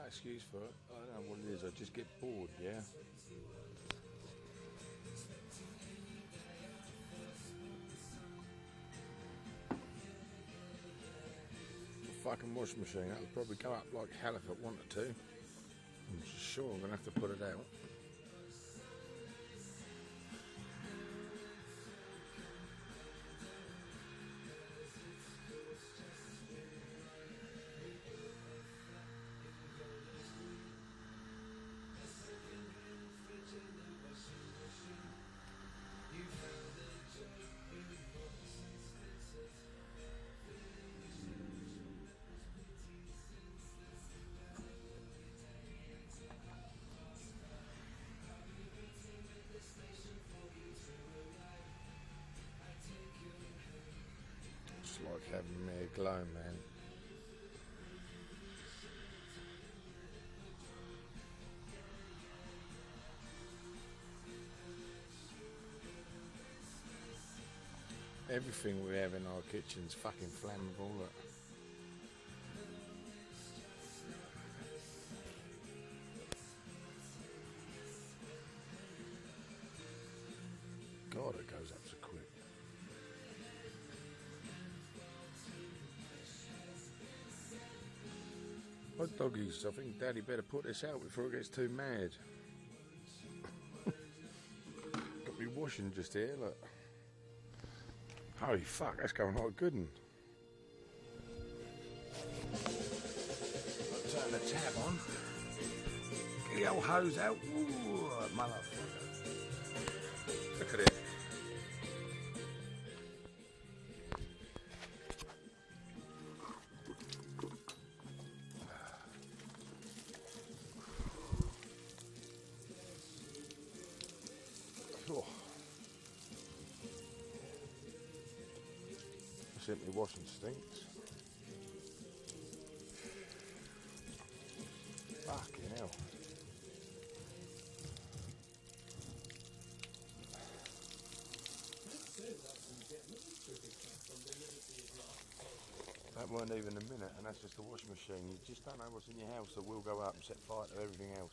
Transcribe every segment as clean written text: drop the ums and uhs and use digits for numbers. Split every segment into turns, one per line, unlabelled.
no excuse for it. I don't know what it is, I just get bored, yeah. Fucking washing machine, that'll probably go up like hell if it wanted to. I'm sure I'm gonna have to put it out. It's like having me a glow, man. Everything we have in our kitchen's fucking flammable. Look. God, it goes up so quick. Oh, doggies, I think Daddy better put this out before it gets too mad. Got me washing just here, look. Holy fuck, that's going like good un. Turn the tab on. Get the old hose out. Ooh, motherfucker. Look at it. Oh. Simply washing stinks. Fucking hell. That weren't even a minute, and that's just the washing machine. You just don't know what's in your house that will go up and set fire to everything else.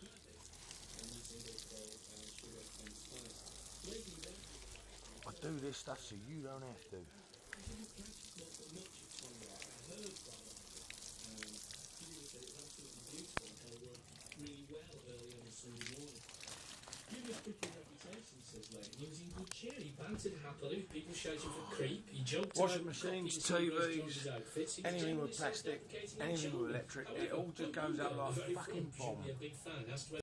I do this stuff so you don't have to. Washing machines, TVs, anything with plastic, anything with electric, it all just goes up like a fucking bomb.